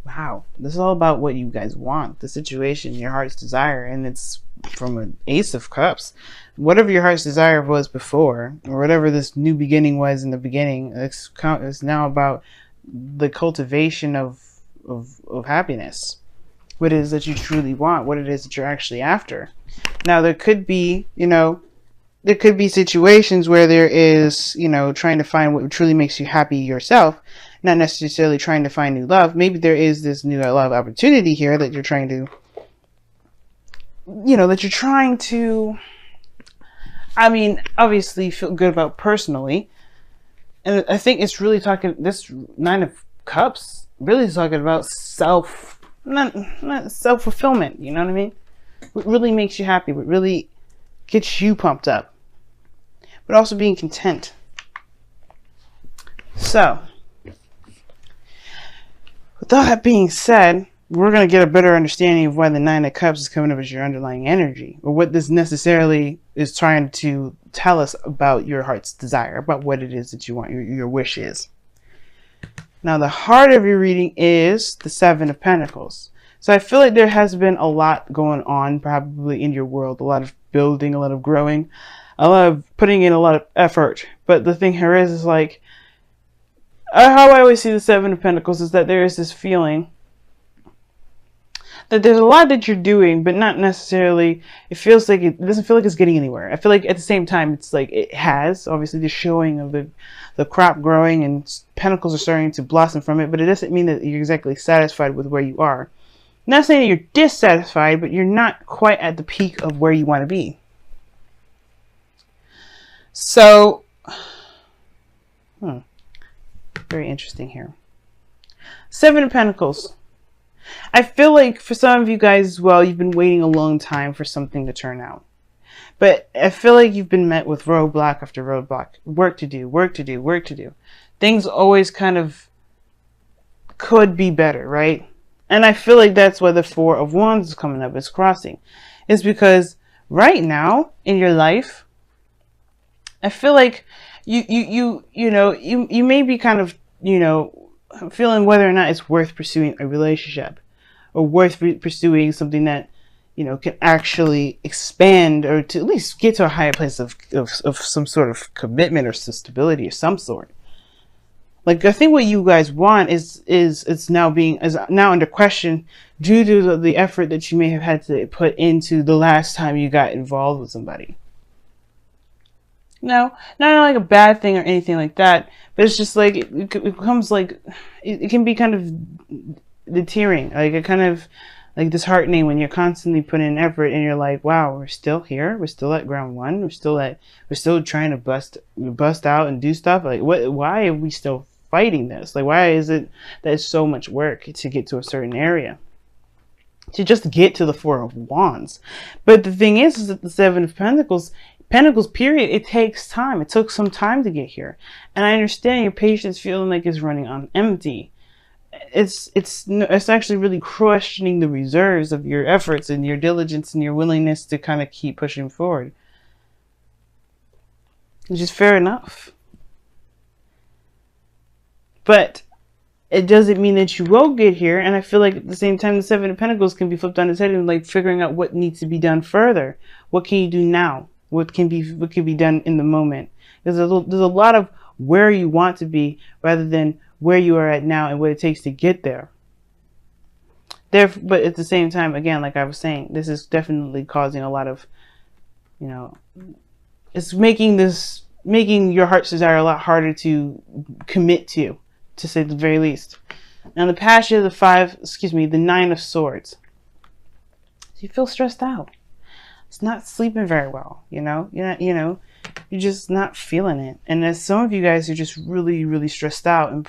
Wow, this is all about what you guys want, the situation, your heart's desire, and it's from an Ace of Cups. Whatever your heart's desire was before, or whatever this new beginning was in the beginning, it's now about the cultivation of happiness. What it is that you truly want, what it is that you're actually after. Now, there could be, there could be situations where there is, trying to find what truly makes you happy yourself, not necessarily trying to find new love. Maybe there is this new love opportunity here that you're trying to, I mean, obviously feel good about personally. And I think it's really talking, this Nine of Cups really is talking about not self-fulfillment, you know what I mean? What really makes you happy, what really gets you pumped up, but also being content. So, with all that being said, we're going to get a better understanding of why the Nine of Cups is coming up as your underlying energy, or what this necessarily is trying to tell us about your heart's desire, about what it is that you want, your wish is. Now, the heart of your reading is the Seven of Pentacles. So I feel like there has been a lot going on probably in your world, a lot of building, a lot of growing, a lot of putting in a lot of effort. But the thing here is like, how I always see the Seven of Pentacles is that there is this feeling that there's a lot that you're doing, but not necessarily, it feels like it doesn't feel like it's getting anywhere. I feel like at the same time, it's like it has, obviously, the showing of the crop growing and pentacles are starting to blossom from it, but it doesn't mean that you're exactly satisfied with where you are. Not saying that you're dissatisfied, but you're not quite at the peak of where you want to be. So, very interesting here. Seven of Pentacles. I feel like for some of you guys as well, you've been waiting a long time for something to turn out. But I feel like you've been met with roadblock after roadblock. Work to do, work to do, work to do. Things always kind of could be better, right? And I feel like that's why the Four of Wands is coming up, is crossing. It's because right now in your life, I feel like you may be kind of, feeling whether or not it's worth pursuing a relationship or worth pursuing something that, can actually expand or to at least get to a higher place of some sort of commitment or stability of some sort. Like, I think what you guys want is now under question due to the effort that you may have had to put into the last time you got involved with somebody. No, not like a bad thing or anything like that, but it's just like it becomes like it can be kind of deterring, like it kind of like disheartening when you're constantly putting in effort and you're like, wow, we're still here, we're still at ground one, we're still trying to bust out and do stuff. Like, why are we still fighting this? Like, why is it that it's so much work to get to a certain area, to just get to the Four of Wands? But the thing is that the Seven of Pentacles period, it takes time. It took some time to get here, and I understand your patience feeling like it's running on empty. It's actually really questioning the reserves of your efforts and your diligence and your willingness to kind of keep pushing forward, which is fair enough. But it doesn't mean that you won't get here. And I feel like at the same time, the Seven of Pentacles can be flipped on its head and like figuring out what needs to be done further. What can you do now? What can be done in the moment? There's a lot of where you want to be rather than where you are at now and what it takes to get there. But at the same time, again, like I was saying, this is definitely causing a lot of, it's making your heart's desire a lot harder to commit to say the very least. Now the passion of the Nine of Swords. So you feel stressed out. It's not sleeping very well, you're just not feeling it. And as some of you guys are just really, really stressed out and,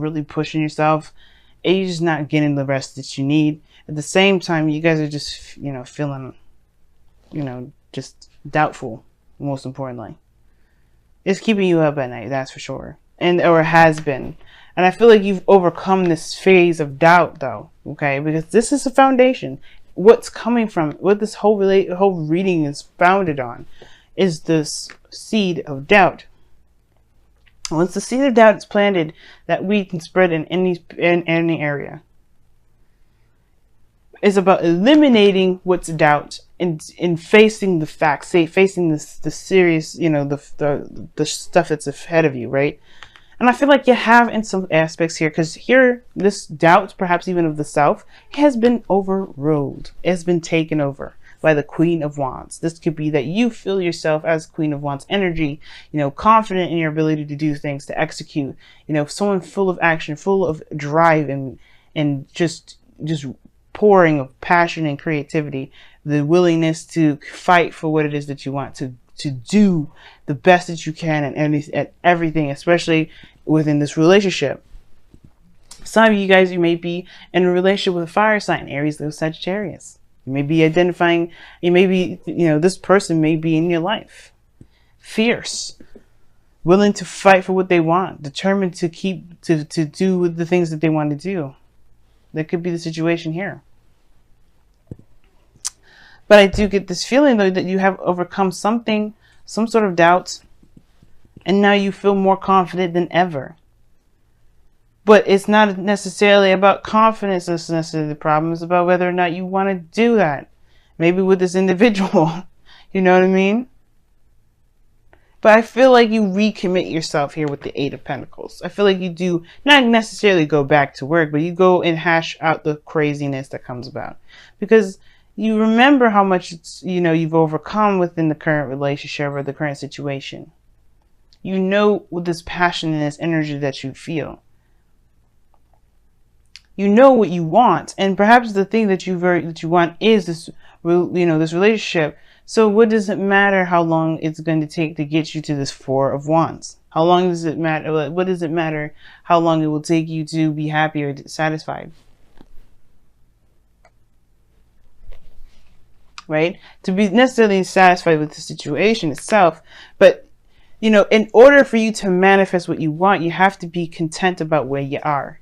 really pushing yourself, and you're just not getting the rest that you need. At the same time, you guys are just, feeling, just doubtful, most importantly. It's keeping you up at night, that's for sure. Or has been. And I feel like you've overcome this phase of doubt, though, okay? Because this is a foundation. What's coming from, what this whole reading is founded on, is this seed of doubt. Once the seed of doubt is planted, that weed can spread in any area. It's about eliminating what's doubt and facing the facts, facing the serious, the stuff that's ahead of you, right? And I feel like you have in some aspects here, because here, this doubt, perhaps even of the self, has been overruled. It's been taken over by the Queen of Wands. This could be that you feel yourself as Queen of Wands energy, confident in your ability to do things, to execute, someone full of action, full of drive, and just pouring of passion and creativity, the willingness to fight for what it is that you want, to do the best that you can at everything, especially within this relationship. Some of you guys, you may be in a relationship with a fire sign, Aries, Leo, Sagittarius. You may be identifying, this person may be in your life. Fierce, willing to fight for what they want, determined to do the things that they want to do. That could be the situation here. But I do get this feeling, though, that you have overcome something, some sort of doubt, and now you feel more confident than ever. But it's not necessarily about confidence that's necessarily the problem. It's about whether or not you want to do that. Maybe with this individual, you know what I mean? But I feel like you recommit yourself here with the Eight of Pentacles. I feel like you do not necessarily go back to work, but you go and hash out the craziness that comes about. Because you remember how much you've overcome within the current relationship or the current situation. You know, with this passion and this energy that you feel. You know what you want, and perhaps the thing that you want is this, this relationship. So what does it matter how long it's going to take to get you to this Four of Wands? How long does it matter? What does it matter how long it will take you to be happy or satisfied? Right? To be necessarily satisfied with the situation itself. But, in order for you to manifest what you want, you have to be content about where you are.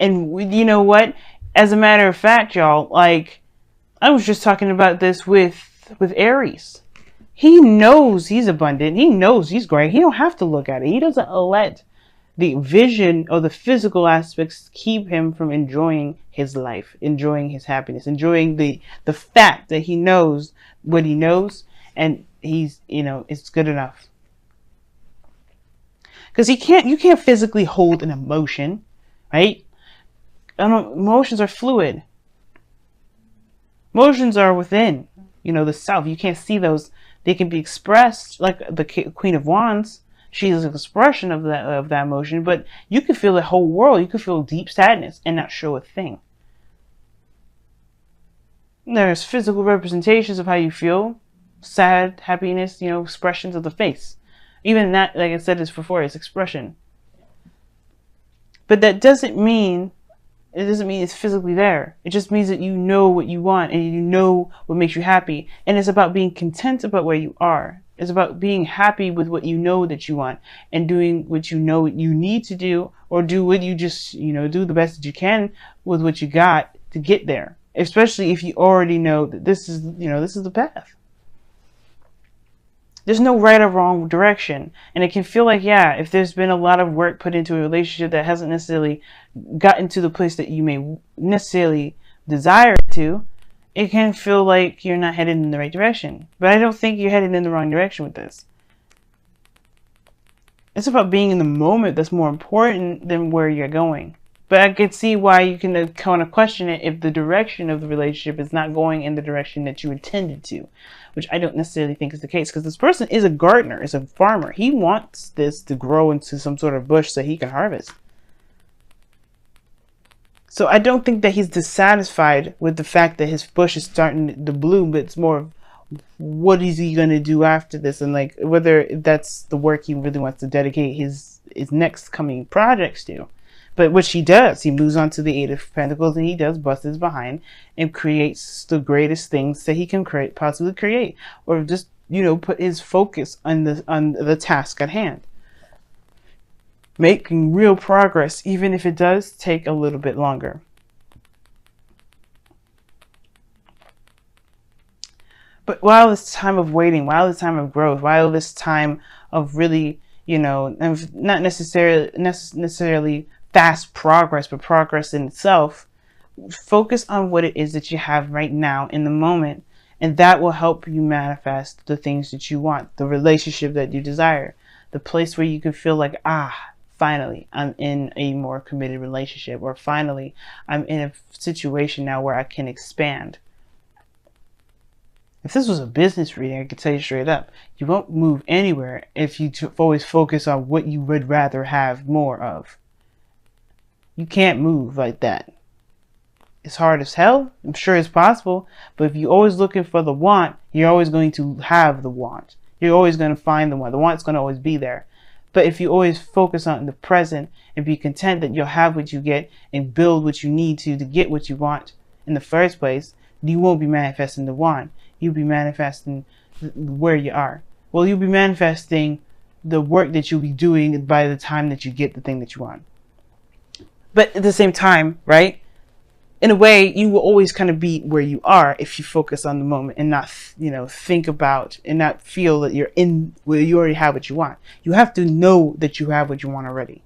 And you know what? As a matter of fact, y'all, I was just talking about this with Aries. He knows he's abundant. He knows he's great. He don't have to look at it. He doesn't let the vision or the physical aspects keep him from enjoying his life, enjoying his happiness, enjoying the fact that he knows what he knows, and he's, it's good enough. Because you can't physically hold an emotion, right? Emotions are fluid. Emotions are within, the self. You can't see those. They can be expressed, like the Queen of Wands. She's an expression of that emotion, but you can feel the whole world. You can feel deep sadness and not show a thing. There's physical representations of how you feel. Sad, happiness, expressions of the face. Even that, like I said this before, is expression. But that doesn't mean it's physically there. It just means that you know what you want and you know what makes you happy. And it's about being content about where you are. It's about being happy with what you know that you want and doing what you know you need to do, or do what you just, do the best that you can with what you got to get there. Especially if you already know that this is the path. There's no right or wrong direction. And it can feel like, if there's been a lot of work put into a relationship that hasn't necessarily gotten to the place that you may necessarily desire it to, it can feel like you're not headed in the right direction. But I don't think you're headed in the wrong direction with this. It's about being in the moment that's more important than where you're going. But I can see why you can kind of question it if the direction of the relationship is not going in the direction that you intended to, which I don't necessarily think is the case, because this person is a gardener, is a farmer. He wants this to grow into some sort of bush so he can harvest. So I don't think that he's dissatisfied with the fact that his bush is starting to bloom, but it's more of what is he going to do after this, and whether that's the work he really wants to dedicate his next coming projects to. But which he does. He moves on to the Eight of Pentacles, and he does bust his behind and creates the greatest things that he can possibly create, or just put his focus on the task at hand, making real progress, even if it does take a little bit longer. But while this time of waiting, while this time of growth, while this time of really, not necessarily fast progress, but progress in itself, Focus on what it is that you have right now in the moment, and that will help you manifest the things that you want, the relationship that you desire, the place where you can feel like, finally, I'm in a more committed relationship, or finally, I'm in a situation now where I can expand. If this was a business reading, I could tell you straight up, you won't move anywhere if you always focus on what you would rather have more of. You can't move like that. It's hard as hell. I'm sure it's possible. But if you're always looking for the want, you're always going to have the want. You're always going to find the want. The want's going to always be there. But if you always focus on the present and be content that you'll have what you get and build what you need to get what you want in the first place, you won't be manifesting the want. You'll be manifesting where you are. Well, you'll be manifesting the work that you'll be doing by the time that you get the thing that you want. But at the same time, right? In a way, you will always kind of be where you are if you focus on the moment and not, think about and not feel that you're in where you already have what you want. You have to know that you have what you want already,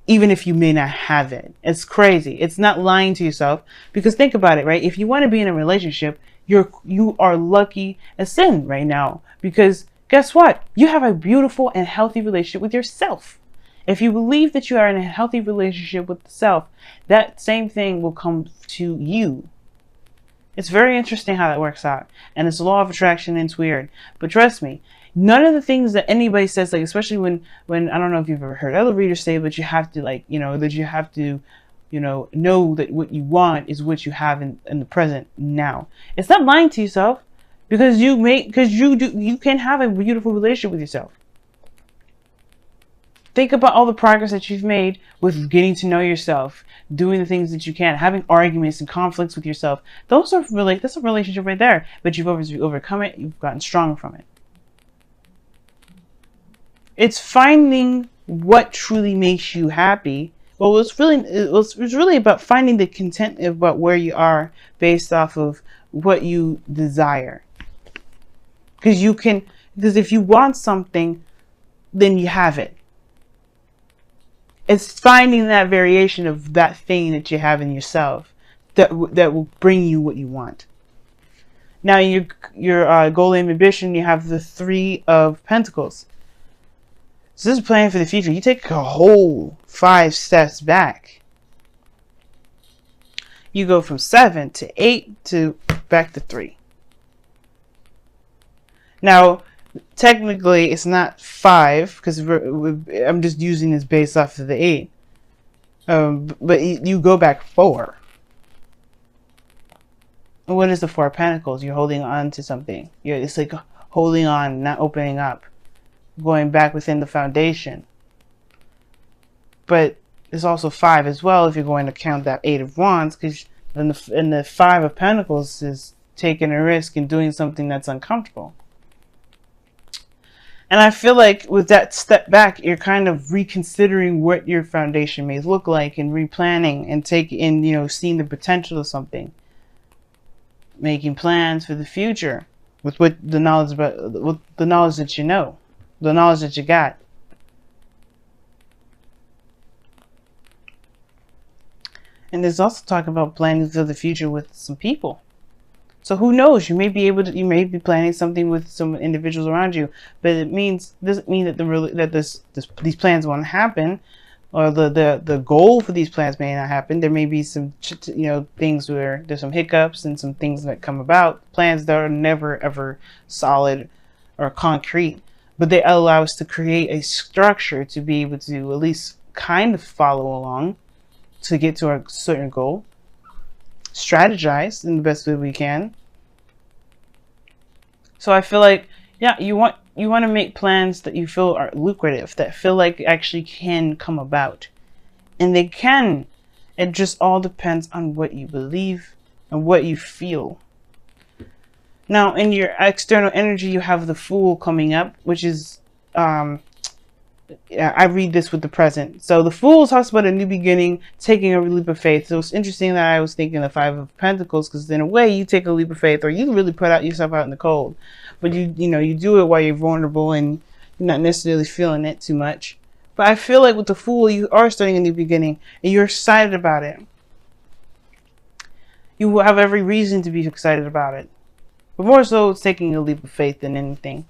even if you may not have it. It's crazy. It's not lying to yourself, because think about it, right? If you want to be in a relationship, you are lucky as sin right now, because guess what? You have a beautiful and healthy relationship with yourself. If you believe that you are in a healthy relationship with the self, that same thing will come to you. It's very interesting how that works out. And it's a law of attraction, and it's weird. But trust me, none of the things that anybody says, like, especially when I don't know if you've ever heard other readers say, but you have to, that you have to, know that what you want is what you have in the present now. It's not lying to yourself, because you can have a beautiful relationship with yourself. Think about all the progress that you've made with getting to know yourself, doing the things that you can, having arguments and conflicts with yourself. That's a relationship right there. But you've overcome it. You've gotten stronger from it. It's finding what truly makes you happy. Well, it's really about finding the content about where you are based off of what you desire. Because if you want something, then you have it. It's finding that variation of that thing that you have in yourself that will bring you what you want. Now, your goal and ambition, you have the 3 of Pentacles. So this is planning for the future. You take a whole 5 steps back. You go from 7 to 8 to back to 3. Now, technically, it's not 5, because I'm just using this based off of the 8. But you go back 4. And what is the 4 of Pentacles? You're holding on to something. It's like holding on, not opening up, going back within the foundation. But there's also 5 as well if you're going to count that 8 of Wands, because in the 5 of Pentacles is taking a risk and doing something that's uncomfortable. And I feel like with that step back, you're kind of reconsidering what your foundation may look like, and replanning and seeing the potential of something, making plans for the future with the knowledge that you know, the knowledge that you got. And there's also talk about planning for the future with some people. So who knows? You may be planning something with some individuals around you, but it doesn't mean that these plans won't happen, or the goal for these plans may not happen. There may be some things where there's some hiccups and some things that come about. Plans that are never ever solid or concrete, but they allow us to create a structure to be able to at least kind of follow along to get to a certain goal. Strategize in the best way we can. So I feel like, you want to make plans that you feel are lucrative, that feel like actually can come about. And they can. It just all depends on what you believe and what you feel. Now, in your external energy, you have the Fool coming up, which is I read this with the present. So the Fool talks about a new beginning, taking a leap of faith. So it's interesting that I was thinking the 5 of Pentacles, because in a way you take a leap of faith, or you really put yourself out in the cold, but you do it while you're vulnerable and you're not necessarily feeling it too much. But I feel like with the Fool, you are starting a new beginning and you're excited about it. You will have every reason to be excited about it. But more so, it's taking a leap of faith than anything.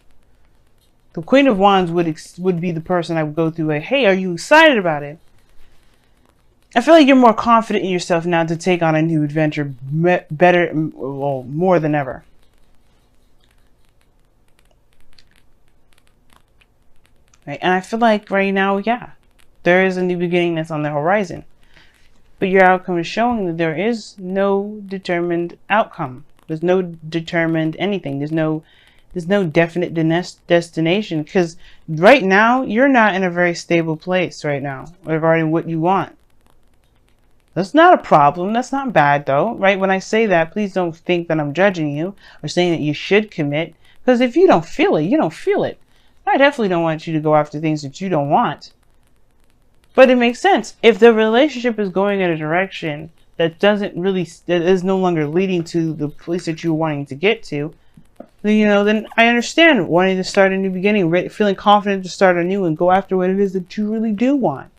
The Queen of Wands would be the person I would go through like, hey, are you excited about it? I feel like you're more confident in yourself now to take on a new adventure better, well, more than ever. Right? And I feel like right now, yeah, there is a new beginning that's on the horizon. But your outcome is showing that there is no determined outcome. There's no determined anything. There's no definite destination. Because right now, you're not in a very stable place right now regarding what you want. That's not a problem. That's not bad, though, right? When I say that, please don't think that I'm judging you or saying that you should commit. Because if you don't feel it, you don't feel it. I definitely don't want you to go after things that you don't want. But it makes sense. If the relationship is going in a direction that that is no longer leading to the place that you're wanting to get to, then, then I understand wanting to start a new beginning, feeling confident to start anew and go after what it is that you really do want.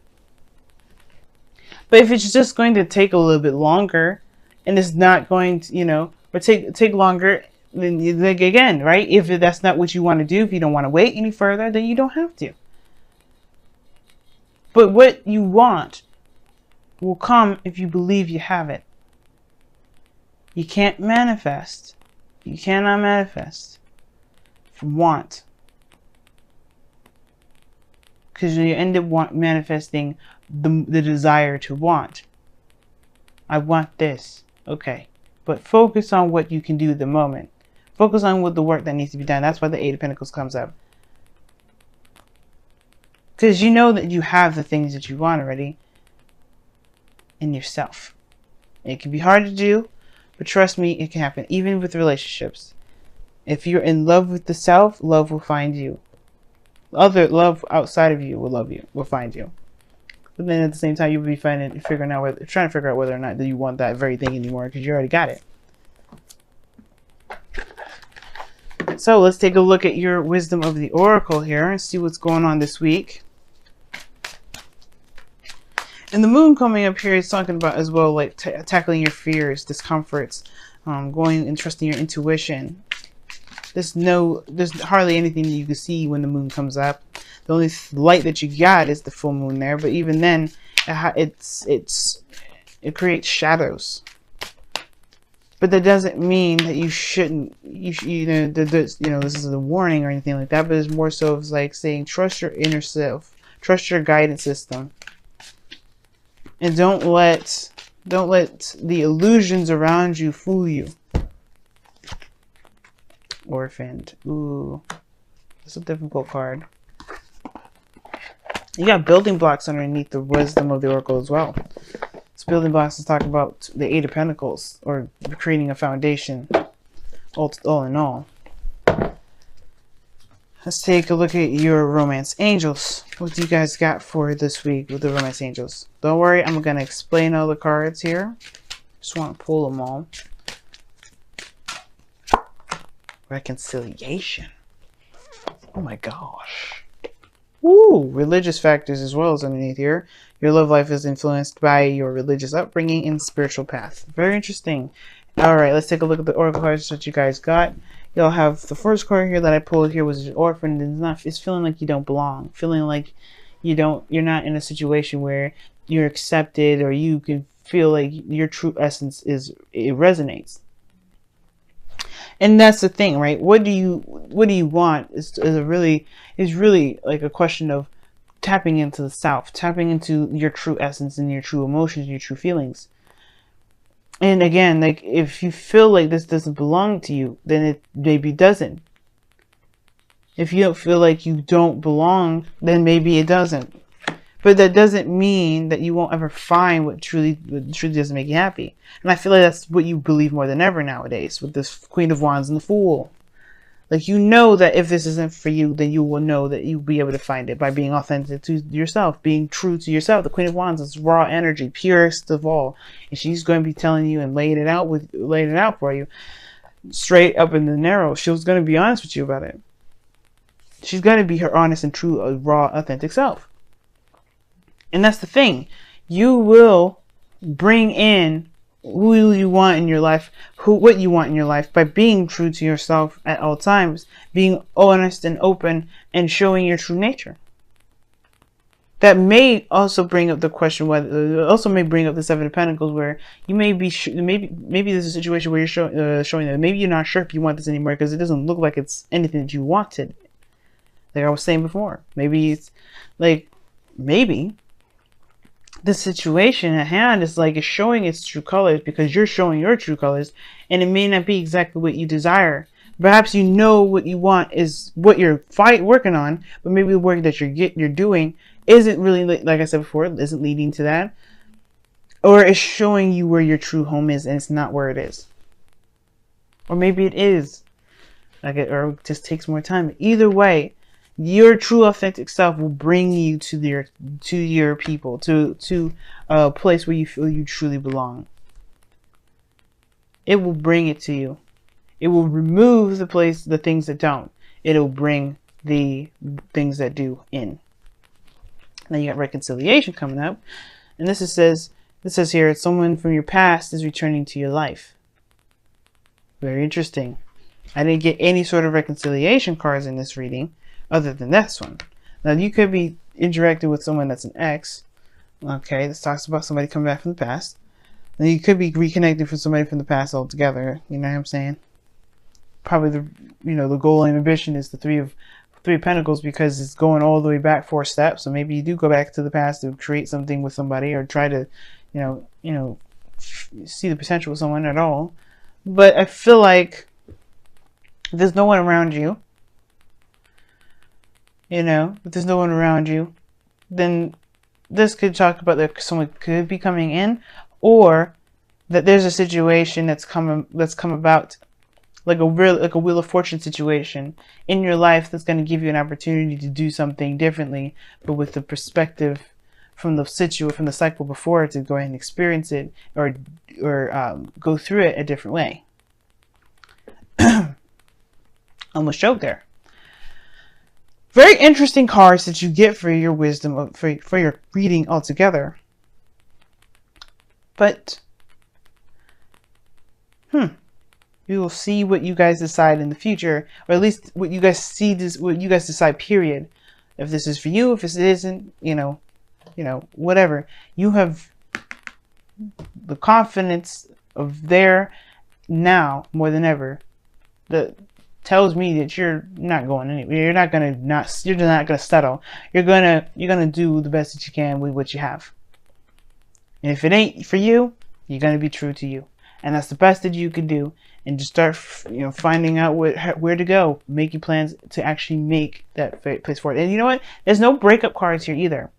But if it's just going to take a little bit longer and it's not going to, or take longer, then like again, right? If that's not what you want to do, if you don't want to wait any further, then you don't have to. But what you want will come if you believe you have it. You can't manifest. You cannot manifest from want. Because you end up manifesting the desire to want. I want this. Okay. But focus on what you can do at the moment. Focus on what the work that needs to be done. That's why the Eight of Pentacles comes up. Because you know that you have the things that you want already in yourself. It can be hard to do, but trust me, it can happen. Even with relationships. If you're in love with the self, love will find you. Other love outside of you will love you, will find you. But then at the same time, you'll be trying to figure out whether or not that you want that very thing anymore because you already got it. So let's take a look at your wisdom of the oracle here and see what's going on this week. And the moon coming up here is talking about as well, like tackling your fears, discomforts, going and trusting your intuition. There's hardly anything that you can see when the moon comes up. The only light that you got is the full moon there, but even then, it creates shadows. But that doesn't mean that you shouldn't. This is a warning or anything like that. But it's more so of like saying, trust your inner self, trust your guidance system. And don't let the illusions around you fool you. Orphaned. Ooh. That's a difficult card. You got building blocks underneath the wisdom of the oracle as well. This building blocks is talking about the Eight of Pentacles, or creating a foundation, all in all. Let's take a look at your romance angels. What do you guys got for this week with the romance angels? Don't worry, I'm going to explain all the cards here. Just want to pull them all. Reconciliation. Oh my gosh. Woo! Religious factors as well as underneath here. Your love life is influenced by your religious upbringing and spiritual path. Very interesting. Alright, let's take a look at the oracle cards that you guys got. You'll have the first card here that I pulled here was orphan. It's feeling like you don't belong. Feeling like you're not in a situation where you're accepted, or you can feel like your true essence it resonates. And that's the thing, right? What do you want is really like a question of tapping into the self, tapping into your true essence and your true emotions, and your true feelings. And again, like if you feel like this doesn't belong to you, then it maybe doesn't. If you don't feel like you don't belong, then maybe it doesn't. But that doesn't mean that you won't ever find what truly doesn't make you happy. And I feel like that's what you believe more than ever nowadays with this Queen of Wands and the Fool. Like, you know that if this isn't for you, then you will know that you'll be able to find it by being authentic to yourself, being true to yourself. The Queen of Wands is raw energy, purest of all. And she's going to be telling you and laying it out for you straight up in the narrow. She's going to be honest with you about it. She's going to be her honest and true, raw, authentic self. And that's the thing. You will bring in who you want in your life, what you want in your life, by being true to yourself at all times, being honest and open, and showing your true nature. That may also bring up the question whether, also may bring up the Seven of Pentacles, where you may be maybe there's a situation where you're showing that maybe you're not sure if you want this anymore because it doesn't look like it's anything that you wanted. Like I was saying before, maybe it's like maybe the situation at hand is like it's showing its true colors because you're showing your true colors, and it may not be exactly what you desire. Perhaps you know what you want is what you're working on, but maybe the work that you're doing isn't really, like I said before, isn't leading to that, or it's showing you where your true home is and it's not where it is, or maybe it is, like or it just takes more time. Either way, your true authentic self will bring you to your people, to a place where you feel you truly belong. It will bring it to you. It will remove the things that don't. It'll bring the things that do in. Now you got reconciliation coming up, and this says here, someone from your past is returning to your life. Very interesting. I didn't get any sort of reconciliation cards in this reading, other than this one. Now you could be interacting with someone that's an ex. Okay, this talks about somebody coming back from the past. Then you could be reconnecting with somebody from the past altogether. You know what I'm saying? Probably the goal and ambition is the Three of Pentacles, because it's going all the way back 4 steps. So maybe you do go back to the past to create something with somebody, or try to, see the potential with someone at all. But I feel like if there's no one around you, if there's no one around you, then this could talk about that someone could be coming in, or that there's a situation that's come about, like a Wheel of Fortune situation in your life that's going to give you an opportunity to do something differently, but with the perspective from the cycle before, to go ahead and experience it, or go through it a different way. Almost choked there. Very interesting cards that you get for your wisdom, for your reading altogether. But we will see what you guys decide in the future, or at least what you guys decide, period. If this is for you, if this isn't, whatever. You have the confidence of there now more than ever that tells me that you're not going anywhere. You're not gonna settle. You're gonna do the best that you can with what you have. And if it ain't for you, you're gonna be true to you. And that's the best that you can do. And just start, finding out where to go, making plans to actually make that place for it. And you know what? There's no breakup cards here either.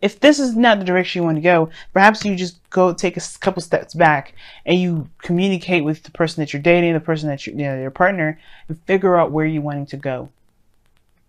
If this is not the direction you want to go, perhaps you just go take a couple steps back and you communicate with the person that you're dating, the person that your partner, and figure out where you're wanting to go.